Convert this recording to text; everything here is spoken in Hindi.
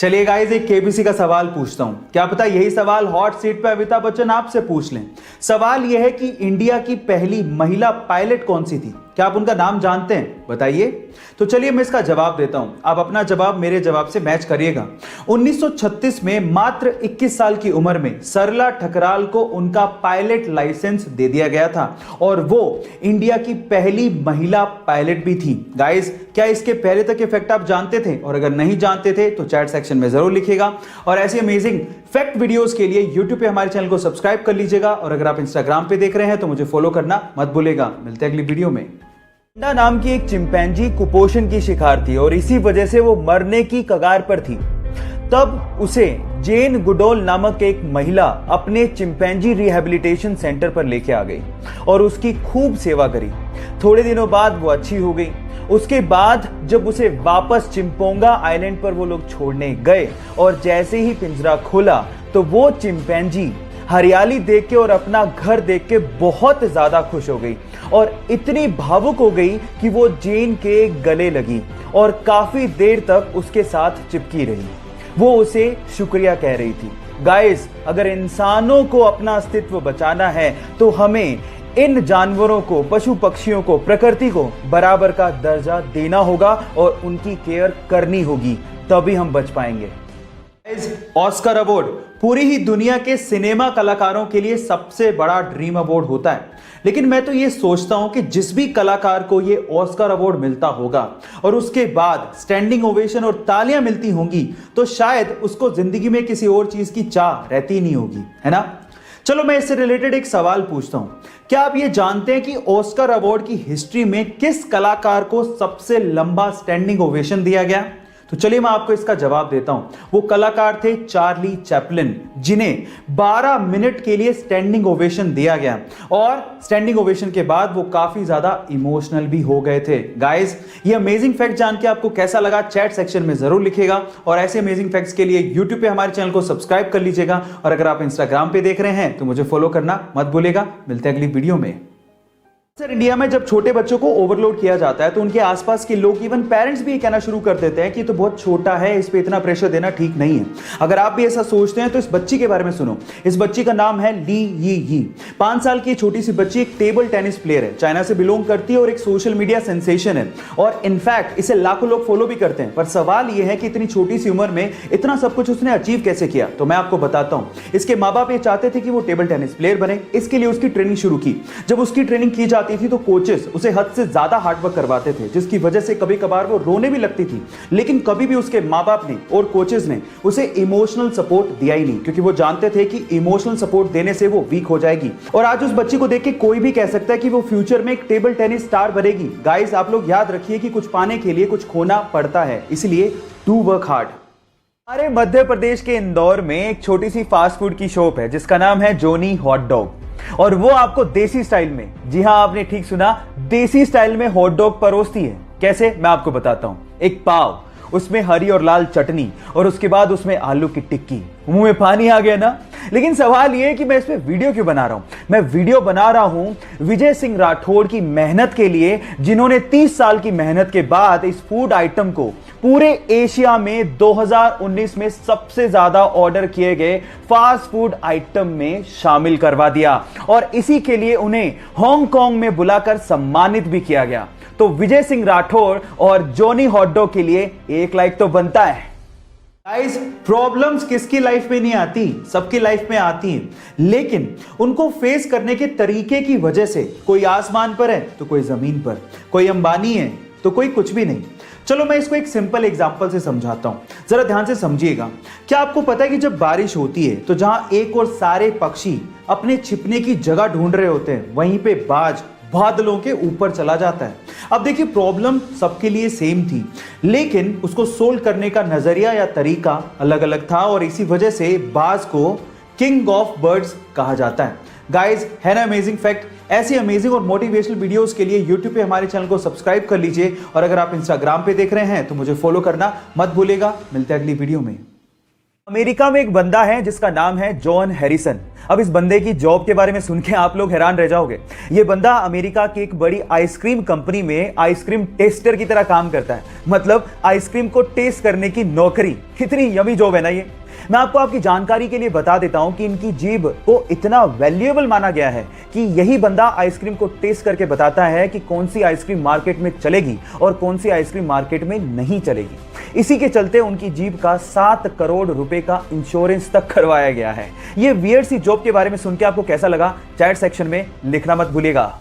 चलिए गाइस, एक केबीसी का सवाल पूछता हूं। क्या पता यही सवाल हॉट सीट पे अमिताभ बच्चन आपसे पूछ लें। सवाल यह है कि इंडिया की पहली महिला पायलट कौन सी थी? क्या आप उनका नाम जानते हैं? बताइए। तो चलिए मैं इसका जवाब देता हूं, आप अपना जवाब मेरे जवाब से मैच करिएगा। 1936 में मात्र 21 साल की उम्र में सरला ठकराल को उनका पायलट लाइसेंस दे दिया गया था और वो इंडिया की पहली महिला पायलट भी थी। गाइस, क्या इसके पहले तक के फैक्ट आप जानते थे? और अगर नहीं जानते थे तो चैट सेक्शन में जरूर लिखिएगा। और ऐसी अमेजिंग फैक्ट वीडियोस के लिए YouTube पे हमारे चैनल को सब्सक्राइब कर लीजिएगा और अगर आप Instagram पे देख रहे हैं तो मुझे फॉलो करना मत भूलिएगा। मिलते हैं अगली वीडियो में। पेंडा नाम की एक चिंपैंजी कुपोषण की शिकार थी और इसी वजह से वो मरने की कगार पर थी। तब उसे जेन गुडोल नामक एक महिला अपने चिंपैंजी रिहैबिलिटेशन सेंटर पर लेके आ गई और उसकी खूब सेवा करी। थोड़े दिनों बाद वो अच्छी हो गई। उसके बाद जब उसे वापस चिंपोंगा आइलैंड पर वो लोग छोड़ने गए और जैसे ही पिंजरा खोला तो वो चिंपैंजी हरियाली देख के और अपना घर देख के बहुत ज्यादा खुश हो गई और इतनी भावुक हो गई कि वो जेन के गले लगी और काफी देर तक उसके साथ चिपकी रही। वो उसे शुक्रिया कह रही थी। गाइस, अगर इंसानों को अपना अस्तित्व बचाना है तो हमें इन जानवरों को, पशु पक्षियों को, प्रकृति को बराबर का दर्जा देना होगा और उनकी केयर करनी होगी, तभी हम बच पाएंगे। ऑस्कर अवार्ड पूरी ही दुनिया के सिनेमा कलाकारों के लिए सबसे बड़ा ड्रीम अवार्ड होता है, लेकिन मैं तो ये सोचता हूं कि जिस भी कलाकार को ये ऑस्कर अवार्ड मिलता होगा और उसके बाद स्टैंडिंग ओवेशन और तालियां मिलती होंगी तो शायद उसको जिंदगी में किसी और चीज की चाह रहती नहीं होगी, है ना? चलो मैं इससे रिलेटेड एक सवाल पूछता हूं। क्या आप ये जानते हैं कि ऑस्कर अवार्ड की हिस्ट्री में किस कलाकार को सबसे लंबा स्टैंडिंग ओवेशन दिया गया? तो चलिए मैं आपको इसका जवाब देता हूं। वो कलाकार थे चार्ली चैपलिन, जिन्हें 12 मिनट के लिए स्टैंडिंग ओवेशन दिया गया और स्टैंडिंग ओवेशन के बाद वो काफी ज्यादा इमोशनल भी हो गए थे। गाइस, ये अमेजिंग फैक्ट जान के आपको कैसा लगा चैट सेक्शन में जरूर लिखिएगा और ऐसे अमेजिंग फैक्ट्स के लिए YouTube पे हमारे चैनल को सब्सक्राइब कर लीजिएगा और अगर आप Instagram पे देख रहे हैं तो मुझे फॉलो करना मत भूलिएगा। मिलते हैं अगली वीडियो में। सर, इंडिया में जब छोटे बच्चों को ओवरलोड किया जाता है तो उनके आसपास के लोग, इवन पेरेंट्स भी ये कहना शुरू कर देते हैं कि तो बहुत छोटा है, इस पे इतना प्रेशर देना ठीक नहीं है। अगर आप भी ऐसा सोचते हैं तो इस बच्ची के बारे में सुनो। इस बच्ची का नाम है ली यी। 5 साल की छोटी सी बच्ची एक टेबल टेनिस प्लेयर है, चाइना से बिलोंग करती है और एक सोशल मीडिया सेंसेशन है और इनफैक्ट इसे लाखों लोग फॉलो भी करते हैं। पर सवाल यह है कि इतनी छोटी सी उम्र में इतना सब कुछ उसने अचीव कैसे किया? तो मैं आपको बताता हूं। इसके माँ बाप ये चाहते थे कि वो टेबल टेनिस प्लेयर बने, इसके लिए उसकी ट्रेनिंग शुरू की। जब उसकी ट्रेनिंग की जाती थी तो कोचेस उसे हद से ज्यादा हार्डवर्क करवाते थे, जिसकी वजह से कभी कभार वो रोने भी लगती थी। लेकिन कभी भी उसके माँ बाप ने और कोचेस ने उसे इमोशनल सपोर्ट दिया ही नहीं, क्योंकि वो जानते थे कि इमोशनल सपोर्ट देने से वो वीक हो जाएगी। और आज उस बच्ची को देख के कोई भी कह सकता है कि वो फ्यूचर में एक टेबल टेनिस स्टार बनेगी। गाइस, आप लोग याद रखिए कि कुछ पाने के लिए कुछ खोना पड़ता है, इसलिए डू वर्क हार्ड। हमारे मध्य प्रदेश के इंदौर में एक छोटी सी फास्ट फूड की शॉप है जिसका नाम है जोनी हॉट डॉग और वो आपको देसी स्टाइल में, जी हां आपने ठीक सुना, देसी स्टाइल में हॉट डॉग परोसती है। कैसे? मैं आपको बताता हूं। एक पाव, उसमें हरी और लाल चटनी और उसके बाद उसमें आलू की टिक्की। मुंह में पानी आ गया ना? लेकिन सवाल यह है कि मैं इस पे वीडियो क्यों बना रहा हूं? मैं वीडियो बना रहा हूं विजय सिंह राठौड़ की मेहनत के लिए, जिन्होंने 30 साल की मेहनत के बाद इस फूड आइटम को पूरे एशिया में 2019 में सबसे ज्यादा ऑर्डर किए गए फास्ट फूड आइटम में शामिल करवा दिया और इसी के लिए उन्हें हांगकांग में बुलाकर सम्मानित भी किया गया। तो विजय सिंह राठौड़ और जोनी हॉट डॉग के लिए एक लाइक तो बनता है। गाइस, प्रॉब्लम्स किसकी लाइफ में नहीं आती? सबकी लाइफ में आती हैं, लेकिन उनको फेस करने के तरीके की वजह से कोई आसमान पर है तो कोई जमीन पर, कोई अंबानी है तो कोई कुछ भी नहीं। चलो मैं इसको एक सिंपल एग्जांपल से समझाता हूं, जरा ध्यान से समझिएगा। क्या आपको पता है कि जब बारिश होती है तो जहां एक और सारे पक्षी अपने छिपने की जगह ढूंढ रहे होते हैं, वहीं पे बाज बादलों के ऊपर चला जाता है। अब देखिए, प्रॉब्लम सबके लिए सेम थी, लेकिन उसको सोल्व करने का नजरिया या तरीका अलग अलग था और इसी वजह से बाज को किंग ऑफ बर्ड्स कहा जाता है। गाइस, है ना अमेजिंग फैक्ट? ऐसी अमेजिंग और मोटिवेशनल वीडियोस के लिए YouTube पे हमारे चैनल को सब्सक्राइब कर लीजिए और अगर आप Instagram पे देख रहे हैं तो मुझे फॉलो करना मत भूलिएगा। मिलते हैं अगली वीडियो में। अमेरिका में एक बंदा है जिसका नाम है जॉन हैरिसन। अब इस बंदे की जॉब के बारे में सुन के आप लोग हैरान रह जाओगे। ये बंदा अमेरिका की एक बड़ी आइसक्रीम कंपनी में आइसक्रीम टेस्टर की तरह काम करता है। मतलब आइसक्रीम को टेस्ट करने की नौकरी। कितनी यमी जॉब है ना ये। मैं आपको आपकी जानकारी के लिए बता देता हूं कि इनकी जीभ को इतना वैल्यूएबल माना गया है कि यही बंदा आइसक्रीम को टेस्ट करके बताता है कि कौन सी आइसक्रीम मार्केट में चलेगी और कौन सी आइसक्रीम मार्केट में नहीं चलेगी। इसी के चलते उनकी जीभ का 7 करोड़ रुपए का इंश्योरेंस तक करवाया गया है। ये वियर्ड सी जॉब के बारे में सुन के आपको कैसा लगा, चैट सेक्शन में लिखना मत भूलिएगा।